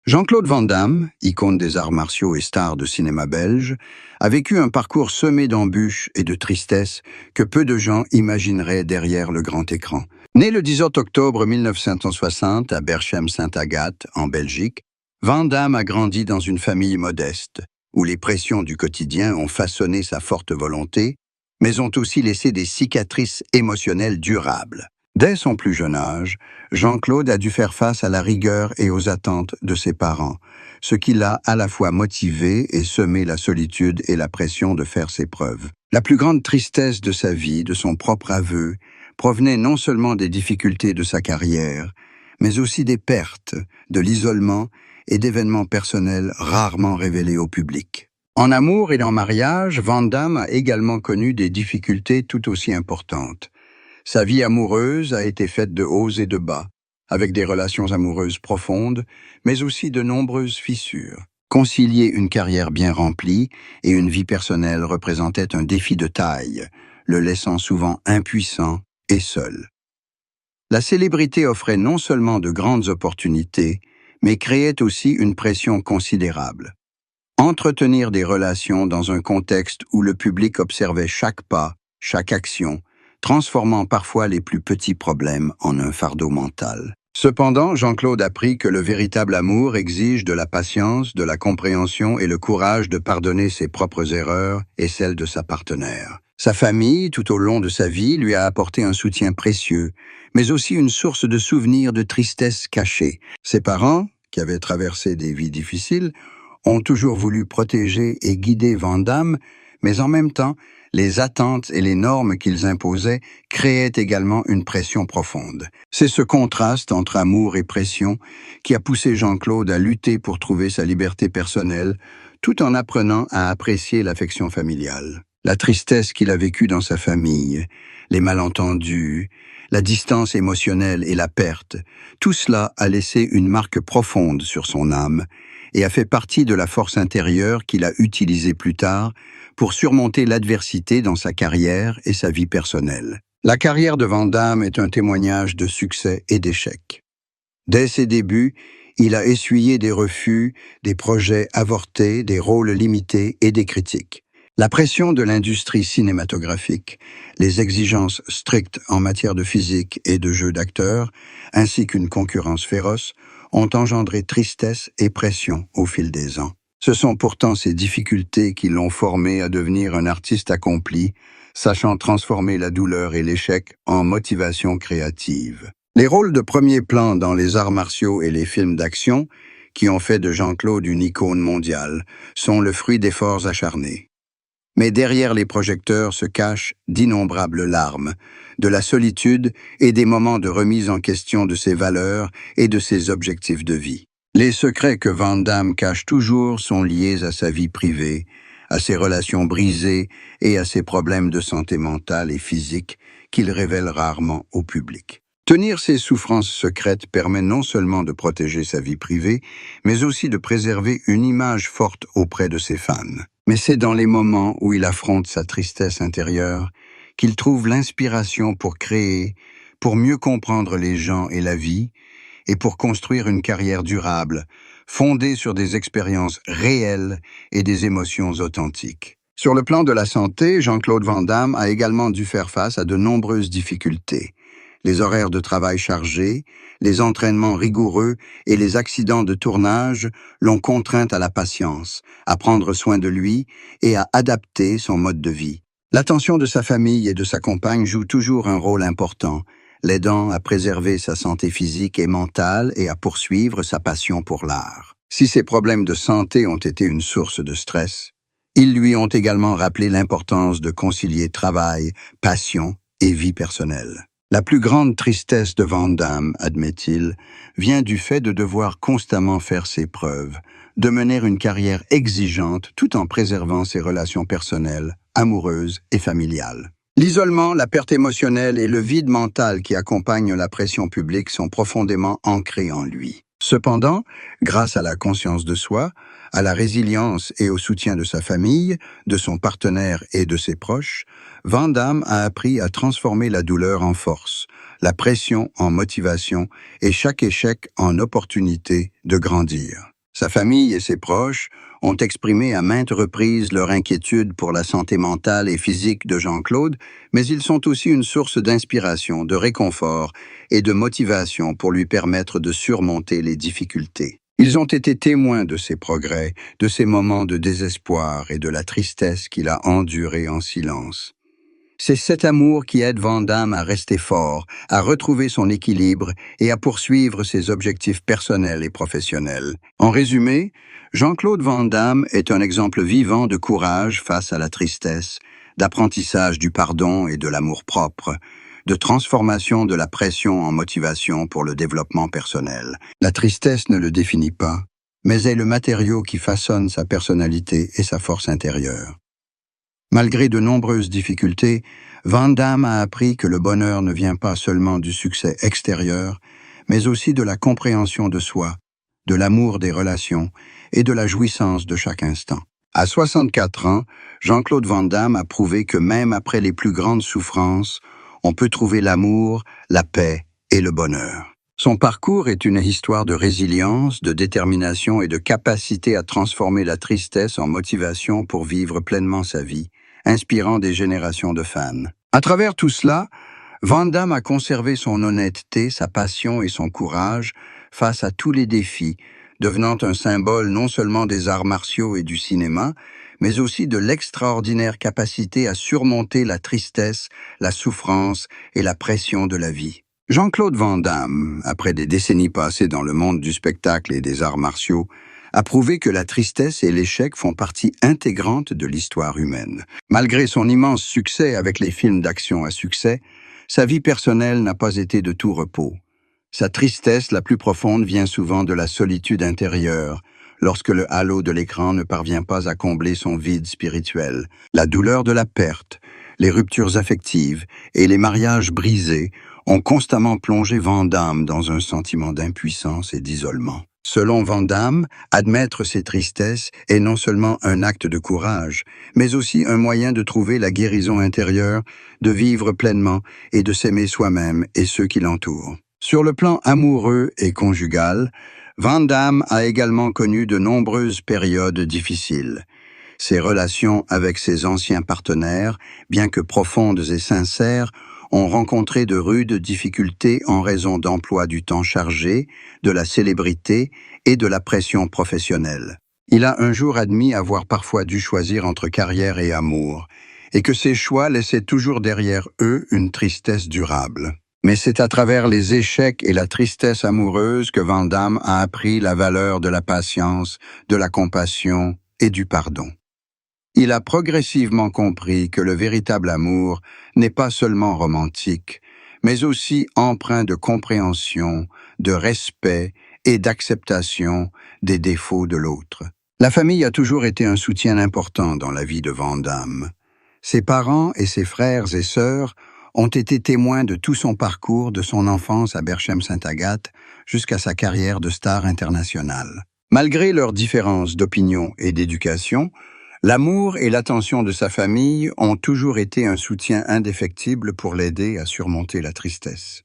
Jean-Claude Van Damme, icône des arts martiaux et star de cinéma belge, a vécu un parcours semé d'embûches et de tristesses que peu de gens imagineraient derrière le grand écran. Né le 18 octobre 1960 à Berchem-Saint-Agathe, en Belgique, Van Damme a grandi dans une famille modeste, où les pressions du quotidien ont façonné sa forte volonté, mais ont aussi laissé des cicatrices émotionnelles durables. Dès son plus jeune âge, Jean-Claude a dû faire face à la rigueur et aux attentes de ses parents, ce qui l'a à la fois motivé et semé la solitude et la pression de faire ses preuves. La plus grande tristesse de sa vie, de son propre aveu, provenait non seulement des difficultés de sa carrière, mais aussi des pertes, de l'isolement et d'événements personnels rarement révélés au public. En amour et en mariage, Van Damme a également connu des difficultés tout aussi importantes. Sa vie amoureuse a été faite de hauts et de bas, avec des relations amoureuses profondes, mais aussi de nombreuses fissures. Concilier une carrière bien remplie et une vie personnelle représentait un défi de taille, le laissant souvent impuissant et seul. La célébrité offrait non seulement de grandes opportunités, mais créait aussi une pression considérable. Entretenir des relations dans un contexte où le public observait chaque pas, chaque action, transformant parfois les plus petits problèmes en un fardeau mental. Cependant, Jean-Claude apprit que le véritable amour exige de la patience, de la compréhension et le courage de pardonner ses propres erreurs et celles de sa partenaire. Sa famille, tout au long de sa vie, lui a apporté un soutien précieux, mais aussi une source de souvenirs de tristesse cachée. Ses parents, qui avaient traversé des vies difficiles, ont toujours voulu protéger et guider Van Damme, mais en même temps, les attentes et les normes qu'ils imposaient créaient également une pression profonde. C'est ce contraste entre amour et pression qui a poussé Jean-Claude à lutter pour trouver sa liberté personnelle, tout en apprenant à apprécier l'affection familiale. La tristesse qu'il a vécue dans sa famille, les malentendus, la distance émotionnelle et la perte, tout cela a laissé une marque profonde sur son âme et a fait partie de la force intérieure qu'il a utilisée plus tard pour surmonter l'adversité dans sa carrière et sa vie personnelle. La carrière de Van Damme est un témoignage de succès et d'échecs. Dès ses débuts, il a essuyé des refus, des projets avortés, des rôles limités et des critiques. La pression de l'industrie cinématographique, les exigences strictes en matière de physique et de jeu d'acteur, ainsi qu'une concurrence féroce, ont engendré tristesse et pression au fil des ans. Ce sont pourtant ces difficultés qui l'ont formé à devenir un artiste accompli, sachant transformer la douleur et l'échec en motivation créative. Les rôles de premier plan dans les arts martiaux et les films d'action, qui ont fait de Jean-Claude une icône mondiale, sont le fruit d'efforts acharnés. Mais derrière les projecteurs se cachent d'innombrables larmes, de la solitude et des moments de remise en question de ses valeurs et de ses objectifs de vie. Les secrets que Van Damme cache toujours sont liés à sa vie privée, à ses relations brisées et à ses problèmes de santé mentale et physique qu'il révèle rarement au public. Tenir ses souffrances secrètes permet non seulement de protéger sa vie privée, mais aussi de préserver une image forte auprès de ses fans. Mais c'est dans les moments où il affronte sa tristesse intérieure qu'il trouve l'inspiration pour créer, pour mieux comprendre les gens et la vie, et pour construire une carrière durable, fondée sur des expériences réelles et des émotions authentiques. Sur le plan de la santé, Jean-Claude Van Damme a également dû faire face à de nombreuses difficultés. Les horaires de travail chargés, les entraînements rigoureux et les accidents de tournage l'ont contraint à la patience, à prendre soin de lui et à adapter son mode de vie. L'attention de sa famille et de sa compagne joue toujours un rôle important, l'aidant à préserver sa santé physique et mentale et à poursuivre sa passion pour l'art. Si ses problèmes de santé ont été une source de stress, ils lui ont également rappelé l'importance de concilier travail, passion et vie personnelle. La plus grande tristesse de Van Damme, admet-il, vient du fait de devoir constamment faire ses preuves, de mener une carrière exigeante tout en préservant ses relations personnelles, amoureuses et familiales. L'isolement, la perte émotionnelle et le vide mental qui accompagnent la pression publique sont profondément ancrés en lui. Cependant, grâce à la conscience de soi, à la résilience et au soutien de sa famille, de son partenaire et de ses proches, Van Damme a appris à transformer la douleur en force, la pression en motivation et chaque échec en opportunité de grandir. Sa famille et ses proches ont exprimé à maintes reprises leur inquiétude pour la santé mentale et physique de Jean-Claude, mais ils sont aussi une source d'inspiration, de réconfort et de motivation pour lui permettre de surmonter les difficultés. Ils ont été témoins de ses progrès, de ses moments de désespoir et de la tristesse qu'il a endurée en silence. C'est cet amour qui aide Van Damme à rester fort, à retrouver son équilibre et à poursuivre ses objectifs personnels et professionnels. En résumé, Jean-Claude Van Damme est un exemple vivant de courage face à la tristesse, d'apprentissage du pardon et de l'amour-propre, de transformation de la pression en motivation pour le développement personnel. La tristesse ne le définit pas, mais est le matériau qui façonne sa personnalité et sa force intérieure. Malgré de nombreuses difficultés, Van Damme a appris que le bonheur ne vient pas seulement du succès extérieur, mais aussi de la compréhension de soi, de l'amour des relations et de la jouissance de chaque instant. À 64 ans, Jean-Claude Van Damme a prouvé que même après les plus grandes souffrances, on peut trouver l'amour, la paix et le bonheur. Son parcours est une histoire de résilience, de détermination et de capacité à transformer la tristesse en motivation pour vivre pleinement sa vie, inspirant des générations de fans. À travers tout cela, Van Damme a conservé son honnêteté, sa passion et son courage face à tous les défis, devenant un symbole non seulement des arts martiaux et du cinéma, mais aussi de l'extraordinaire capacité à surmonter la tristesse, la souffrance et la pression de la vie. Jean-Claude Van Damme, après des décennies passées dans le monde du spectacle et des arts martiaux, a prouvé que la tristesse et l'échec font partie intégrante de l'histoire humaine. Malgré son immense succès avec les films d'action à succès, sa vie personnelle n'a pas été de tout repos. Sa tristesse la plus profonde vient souvent de la solitude intérieure, lorsque le halo de l'écran ne parvient pas à combler son vide spirituel. La douleur de la perte, les ruptures affectives et les mariages brisés ont constamment plongé Van Damme dans un sentiment d'impuissance et d'isolement. Selon Van Damme, admettre ses tristesses est non seulement un acte de courage, mais aussi un moyen de trouver la guérison intérieure, de vivre pleinement et de s'aimer soi-même et ceux qui l'entourent. Sur le plan amoureux et conjugal, Van Damme a également connu de nombreuses périodes difficiles. Ses relations avec ses anciens partenaires, bien que profondes et sincères, ont rencontré de rudes difficultés en raison d'emploi du temps chargé, de la célébrité et de la pression professionnelle. Il a un jour admis avoir parfois dû choisir entre carrière et amour, et que ces choix laissaient toujours derrière eux une tristesse durable. Mais c'est à travers les échecs et la tristesse amoureuse que Van Damme a appris la valeur de la patience, de la compassion et du pardon. Il a progressivement compris que le véritable amour n'est pas seulement romantique, mais aussi empreint de compréhension, de respect et d'acceptation des défauts de l'autre. La famille a toujours été un soutien important dans la vie de Van Damme. Ses parents et ses frères et sœurs ont été témoins de tout son parcours, de son enfance à Berchem-Saint-Agathe jusqu'à sa carrière de star internationale. Malgré leurs différences d'opinion et d'éducation, l'amour et l'attention de sa famille ont toujours été un soutien indéfectible pour l'aider à surmonter la tristesse.